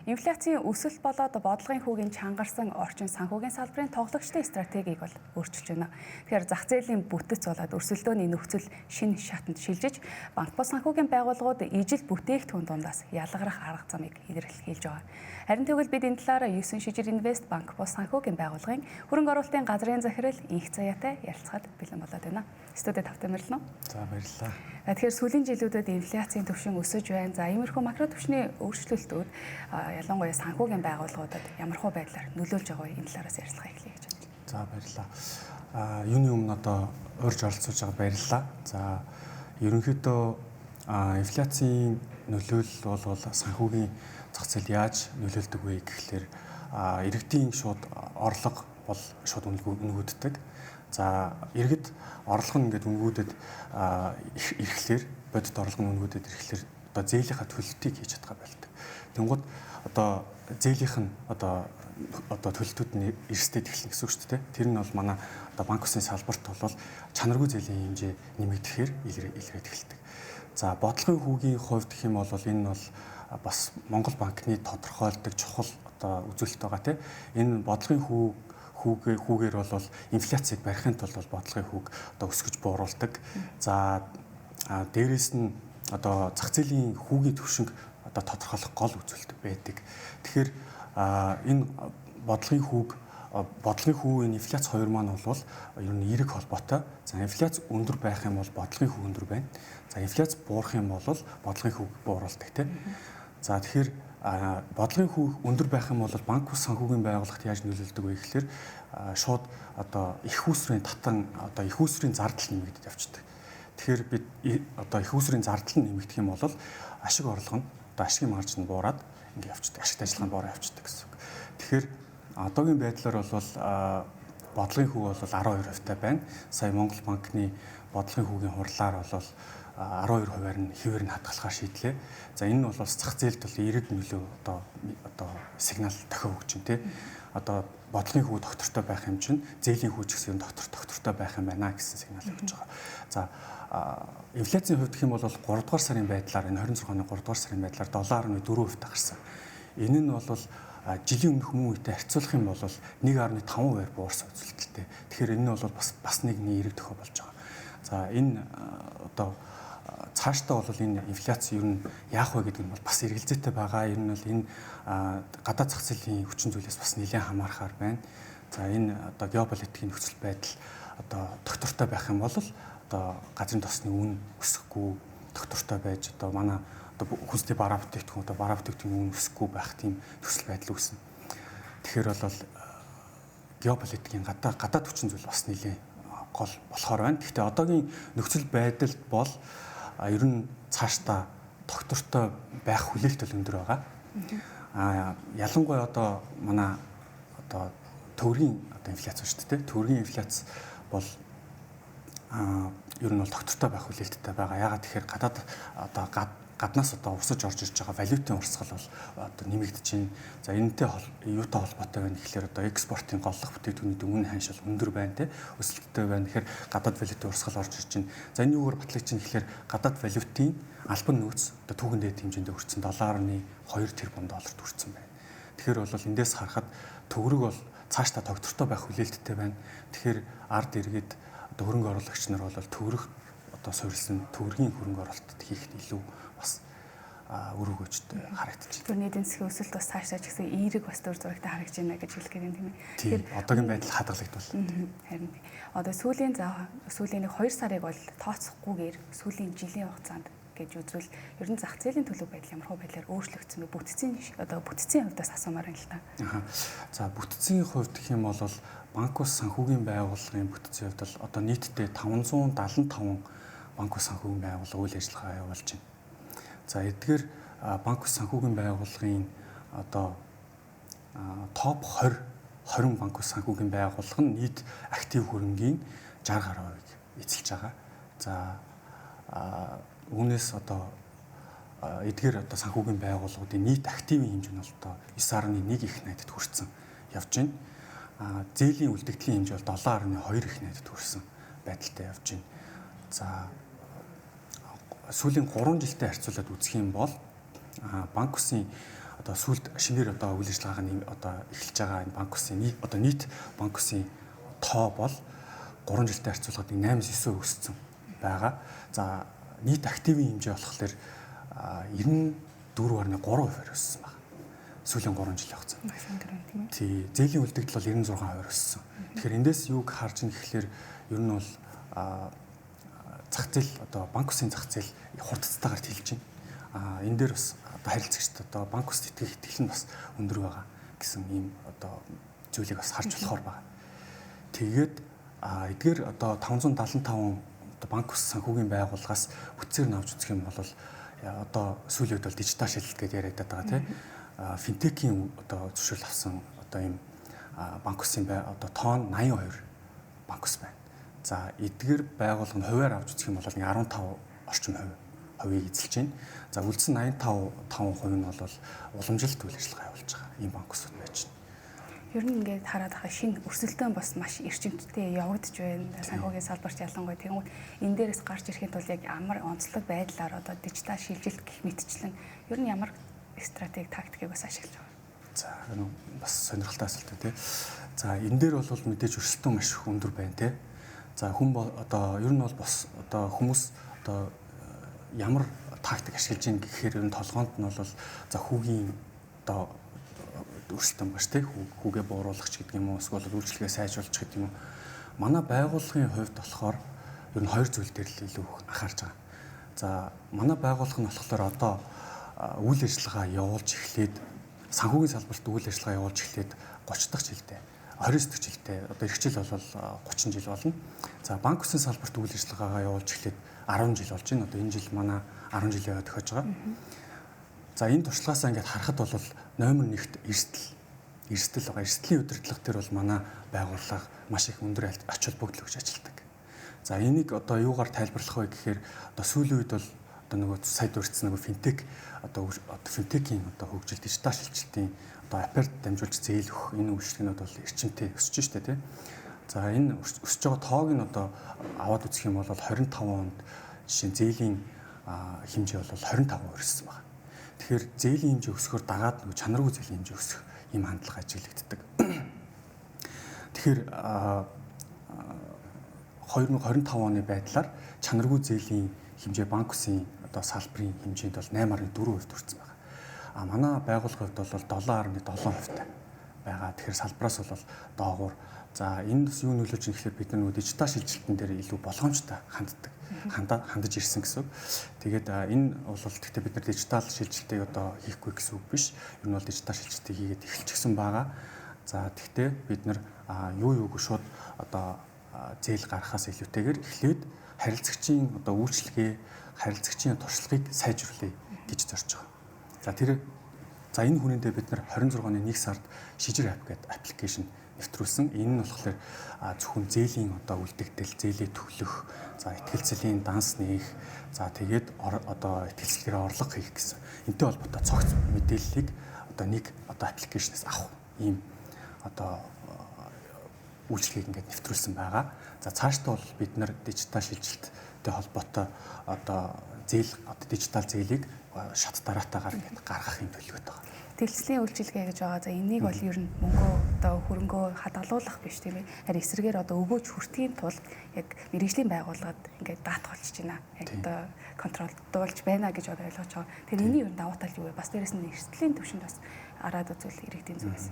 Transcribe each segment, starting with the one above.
Инфляцийн өсөлт болоод бодлогын хүүгийн чангарсан орчин санхүүгийн салбарын тоглогчдын стратегийг бол өөрчилж байна. Тэгэхээр зах зээлийн бүтэц болоод өрсөлдөөний нөхцөл шинэ шатанд шилжиж, банк бус санхүүгийн байгууллагууд ижил бүтээгдэхүүн дундаас ялгарах арга замыг илэрхийлж байгаа. Харин тэгвэл бид энэ талаар 9 шижир инвест банк бус санхүүгийн байгууллагын хөрөнгө оруулалтын газрын захирал инх заяатай ярилцахад бэлэн болоод байна. Студид тавтай мөрөлнө. За баярлалаа. Тэгэхээр сүүлийн жилүүдэд инфляцийн түвшин өсөж байна. За иймэрхүү макро түвшний өөрчлөлтүүд ялангуяа санхүүгийн байгууллагуудад ямархуу байдлаар нөлөөлж байгааг энэ талаараас ярилцлага эхлэе гэж байна. За баярлалаа. Юуны өмнө одоо урьж оролцож байгаа баярлалаа. За ерөнхийдөө инфляцийн нөлөөлөл бол санхүүгийн зах зээл яаж нөлөөлдөг вэ гэхлээр иргэдийн шууд орлого бол шууд үнгүүддэг. За иргэд орлого нь ингээд үнгүүдэд ирэхлээр бодит орлого нь үнгүүдэд ирэхлээр одоо зээлийнхаа төлөлтийг хийж чадгаа байлдаг. Тэнгууд одоо зээлийнх нь одоо төлөлтүүд нь эрсдээд эхэлнэ гэсэн үг шүү дээ. Тэр нь бол манай одоо банк усын салбарт бол чанаргүй зээлийн хэмжээ нэмэгдэхээр илрээд эхэлдэг. За бодлогын хүүгийн хувьд гэх юм бол энэ нь бол бас Монгол банкны тодорхойлдог чухал одоо үзүүлэлт байгаа тийм. Энэ бодлогын хүүгээр бол инфляцийг барихын тулд бол бодлогын хүүг одоо өсгөж бууруулдаг. За дээрэс нь одоо зах зээлийн хүүгийн түвшинг одоо тодорхойлох гол үзүүлэлт байдаг. Тэгэхээр энэ бодлогын хүүгийн инфляц хоёр маань бол ер нь эерэг холбоотой. За инфляц өндөр байх юм бол бодлогын хүү өндөр байна. За инфляц буурах юм бол бодлогын хүүг бууруулдаг тийм. За тэгэхээр бодлогын хүү өндөр байх юм бол банк ус санхүүгийн байгууллагт яаж нөлөөлдөг вэ гэхээр шууд одоо их үүсвэрийн татан одоо их үүсвэрийн зардал нэмэгдэж явчихдаг. Тэгэхээр бид одоо их үүсвэрийн зардал нэмэгдэх юм бол ашиг орлого нь одоо ашигын маржин буураад ингэ явчихдаг. Ашигт ажиллагаа нь буураа явчихдаг гэсэн үг. Тэгэхээр одоогийн байдлаар бол бодлогын хүү бол 12% таа байна. Сая Монгол банкны бодлогын хүүгийн хурлаар бол 12%-аар нь хэвээр нь хадгалахаар шийдлээ. За энэ нь бол зах зээлд бол эерэг нөлөө одоо сигнал тохио өгч байна тий. Одоо бодлогын хүү доктортой байх юм чинь зээлийн хүү ч гэсэн доктортой байх юм байна гэсэн сигнал өгч байгаа. За инфляцийн хувьд гэх юм бол 3 дугаар сарын байдлаар энэ 26 оны 3 дугаар сарын байдлаар 7.4% гарсан. Энэ нь бол жилийн өмнөх мөн үетэй харьцуулах юм бол 1.5% буурсан үзүүлэлттэй. Тэгэхээр энэ нь бол бас нэг эерэг тохио болж байгаа. За энэ одоо цаашдаа бол энэ инфляц ер нь яах вэ гэдэг нь бол бас эргэлзээтэй байгаа. Ер нь бол энэ гадаад зах зээлийн хүчин зүйлээс бас нэлээд хамаарахаар байна. За энэ одоо геополитикийн нөхцөл байдал одоо доктортой байх юм бол одоо газрын тосны үн өсөхгүй доктортой байж одоо манай одоо хүнсний бараа бүтээгдэхүүн үн өсөхгүй байх тийм нөхцөл байдал үүснэ. Тэгэхээр бол геополитикийн гадаад хүчин зүйл бас нэлээд гол болохоор байна. Гэхдээ одоогийн нөхцөл байдалд бол ер нь цаашдаа доктортой байх хүлээлт өндөр байгаа. Ялангуяа одоо манай одоо төгрөгийн одоо инфляц шүү дээ. Төгрөгийн инфляц бол ер нь бол доктортой байх хүлээлттэй байгаа. Яагаад тэгэхээр гаднаас одоо урсаж орж ирж байгаа валютын урсгал бол одоо нэмэгдэж байна. За энэтэй юутай холбоотой байна гэхэлэр одоо экспортын голлох бүтээгдэхүүний өмнө ханшил өндөр байна те өсөлттэй байна. Тэгэхээр гадаад валютын урсгал орж ирж байна. За энэ юугаар батлагдж байна гэхэлэр гадаад валютын албан нөөц одоо түүхэн дээд хэмжээнд хүрсэн $7.2 тэрбум хүрсэн байна. Тэгэхээр бол эндээс харахад төгрөг бол цаашдаа доктортой байх хүлээлттэй байна. Тэгэхээр ард иргэд одоо хөрөнгө оруулагч нар бол төгрөг одоо суурилсан төгрөгийн хөрөнгө оруулалт хийхэд илүү бас үр өгөөжтэй харагдаж байна. Нийт эзэсгийн өсөлт бас цаашдаа ч гэсэн эерэг бас төр зурагтай харагдаж байна гэж хэлэх гээд юм. Тэгэхээр одоогийн байдал хадгалагдвал. Харин одоо сүүлийн 2 сарыг бол тооцохгүйгээр сүүлийн жилийн хугацаанд гэж үзвэл ер нь зах зээлийн төлөв байдал ямар хөө байдлаар өөрчлөгдсөн бэ? Бүтцийн хувьдаас асуумаар байна л та. За бүтцийн хувьд гэх юм бол банк ус санхүүгийн байгууллагын бүтцийн хувьд бол одоо нийтдээ 575 банк ус санхүүгийн байгууллага үйл ажиллагаа явуулж байна. За эдгээр банк ус санхүүгийн байгууллагын одоо топ 20 банк ус санхүүгийн байгууллага нь нийт актив хөрөнгийн 60% эзэлж байгаа. За үүнээс одоо эдгээр одоо санхүүгийн байгууллагуудын нийт активын хэмжээ нь одоо 9.1 их найдад хүрсэн явж байна. Зээлийн үлдэгдлийн хэмжээ бол 7.2 их найдад хүрсэн байдалтай явж байна. За сүүлийн 3 жилтэй харьцуулаад үзэх юм бол банк усын одоо сүүлд шинээр одоо үйл ажиллагаагаа одоо эхэлж байгаа энэ банк усын нийт банк усын тоо бол 3 жилтэй харьцуулахад 8-9% өссөн байгаа. За нийт активын хэмжээ болохоор 94.3% өссөн байна. Сүүлийн 3 жилийн хугацаанд. Тий, зээлийн үлдэгдэл бол 96% өссөн. Тэгэхээр эндээс юуг харж ийн гэхэлэр ер нь бол зах зээл одоо банк усын зах зээл хурдцтайгаар тэлж байна. Энэ дээр бас одоо харилцагчд одоо банк ус итгэх итгэл нь бас өндөр байгаа гэсэн ийм одоо зүйлийг бас харж болохоор байна. Тэгээд эдгээр одоо 575 одоо банк ус санхүүгийн байгууллагаас үтсээр навж үзэх юм бол одоо сүүлийн үед бол дижитал шилжилт гэдээ яриад байгаа тийм финтекийн одоо зөвшөөрөл авсан одоо ийм банк усын одоо тоон 82 банк ус байна. За эдгээр байгууллага нь хувиар авч үзэх юм бол 15 орчим хувийг эзэлж байна. За үлдсэн 85% нь бол уламжилт үйл ажиллагаа явуулж байгаа ийм банк усуд байж байна. Ер нь ингээд хараад байгаа шинэ өрсөлдөөн бас маш эрчимтэй явагдаж байна. Санхүүгийн салбарт ялангуяа тэгмүүд энэ дээрээс гарч ирэхэд бол яг ямар онцлог байдлаар одоо дижитал шилжилт гэх мэтчлэн ер нь ямар стратеги тактикийг бас ашиглаж байгаа. За бас сонирхолтой асуулт тий. За энэ дээр бол мэдээж өрсөлдөөн маш их өндөр байна тий. За хүн одоо ер нь бол бас одоо хүмүүс одоо ямар тактик ашиглаж ийн гэхээр ер нь толгоонд нь бол за хүүгийн одоо өрсөлдөөн багш тий хүүгээ бууруулах ч гэдэг юм уу эсвэл үйлчлэгээ сайжруулах гэдэг юм уу. Манай байгууллагын хувьд болохоор ер нь 2 зүйл дээр л илүү анхаарч байгаа. За манай байгууллага нь болохоор одоо үйл ажиллагаа явуулж эхлээд санхүүгийн салбарт үйл ажиллагаа явуулж эхлээд 30 дахь жилдээ 29 дахь жилдээ одоо их жил бол 30 жил болно. За банк усын салбарт үйл ажиллагаагаа явуулж эхлээд 10 жил болж байна. Одоо энэ жил манай 10 жил яваад тохиож байгаа. За энэ туршлагаасаа ингээд харахад бол номер 1-т эрсдэл байгаа. Эрсдлийн удирдлага дээр бол манай байгууллага маш их өндөр ач холбогдол өгч ажилладаг. За энийг одоо юугаар тайлбарлах вэ гэхээр одоо сүүлийн үед бол одоо нөгөө сая дурдсан нөгөө финтек одоо финтекийн одоо хөгжил дижитал шилжилтийн одоо аппарт дамжуулж зээл өгөх энэ үйлчлэгнүүд бол эрчимтэй өсөж штэ тий. За энэ өсөж байгаа тоог нь одоо аваад үзэх юм бол 25 онд жишээ зээлийн хэмжээ бол 25% өссөн байна. Тэгэхээр зээлийн хэмжээ өсөхөөр дагаад нөгөө чанаргүй зээлийн хэмжээ өсөх ийм хандлага ажиглагддаг. Тэгэхээр 2025 оны байдлаар чанаргүй зээлийн хэмжээ банк усын одоо салбарын хэмжээнд бол 8.4% хүрсэн байна. Манай байгууллагын хувьд бол 7.7% байгаа. Тэгэхээр салбараас бол доогуур. За энэ бас юу нөлөөлж ийн гэхээр бид нөгөө дижитал шилжилтэн дээр илүү болгоомжтой хандаж ирсэн гэсэн үг. Тэгээд энэ бол гэхдээ бид нар дижитал шилжилтийг одоо хийхгүй гэсэн үг биш. Ер нь бол дижитал шилжилтийг хийгээд эхэлчихсэн байгаа. За тэгвэл бид нар юуг шууд одоо зээл гаргахаас илүүтэйгээр эхлээд харилцагчийн одоо үйлчлэгээ, харилцагчийн туршлагыг сайжруулъя гэж зорж байгаа. За энэ хүрээндээ бид нар 26 оны 1 сард шижир ап гэдэг аппликейшн нэвтрүүлсэн. Энэ нь болохоор зөвхөн зээлийн одоо үлдэгдэл, зээлээ төглөх, за ихтгэлцлийн данс нээх, за тэгээд одоо ихтгэлцлэрээ орлого хийх гэсэн. Энтэй холбоотой цогц мэдээллийг одоо нэг одоо аппликейшнээс авах ийм одоо үйлчлэгийг ингээд нэвтрүүлсэн байгаа. За цаашдаа бол бид нар дижитал шилжилттэй холбоотой одоо дижитал зээлийг шат дараатаагаар ингээд гаргах юм төлөвлөгөөтэй байна. Дэлгэцлийн үйлчилгээ гэж байгаа. За энийг бол ер нь мөнгөө одоо хөрөнгөө хадгалуулах биш тийм ээ. Харин эсрэгээр одоо өгөөж хүртгийн тулд яг мэрэгжлийн байгууллагад ингээд даатгалж байна. Яг одоо контролдуулж байна гэж ойлгож байгаа. Тэгэхээр энэний ер нь давуу тал юу вэ? Бас дээрэс нь эрсдлийн түвшинд бас араад үзвэл иргэдийн зүгээс.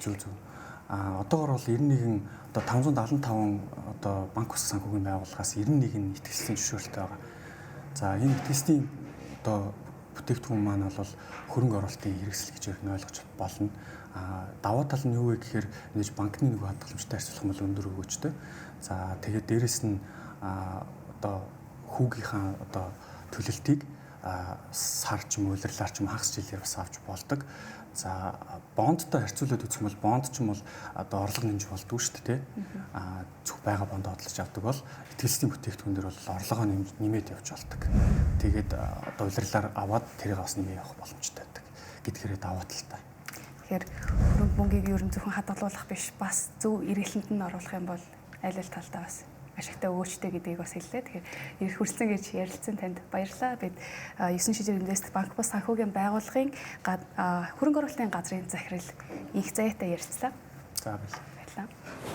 Зөв. Одоогор бол 91 одоо 575 одоо банк ус санхүүгийн байгууллагаас 91 нь итгэгчлийн зөвшөөрөлтэй байгаа. За энэ итгэгчлийн одоо бүтээгдэхүүн маань бол хөрөнгө оруулалтын хэрэгсэл гэж ойлгож болно. Даваа тал нь юу вэ гэхээр нэгж банкны нөгөө хадгаламжтай харьцуулах мөл өндөр өгөөжтэй. За тэгээд дээрэс нь одоо хүүгийнхаа одоо төлөлтийг сар ч юм уу улирлаар ч юм хагас жилээр бас авч болдог. За бондтой харьцуулаад үзэх юм бол бонд ч юм бол одоо орлого нэмж болдгоо шүү дээ. Зөв байгаа бонд бодлож авдаг бол итгэлцлийн бүтээгдэхүүн дээр бол орлогоо нэмээд явж болдог. Тэгээд одоо улирлаар аваад тэрийг бас нэмээ явах боломжтой байдаг. Гэдгээрээ даваа талтай. Тэгэхээр хөрөнгө мөнгийг ер нь зөвхөн хадгалуулах биш бас зөв эргэлтэнд нь оруулах юм бол аль аль талдаа бас ашигтай өвчтэй гэдгийг бас хэллээ. Тэгэхээр ирэх хүрсэн гэж ярилцсан танд баярлалаа. Бид 9 шижир инвест банк бус санхүүгийн байгууллагын хөрөнгө оруулалтын газрын захирал их заяатай ярилцлаа. За баярлалаа.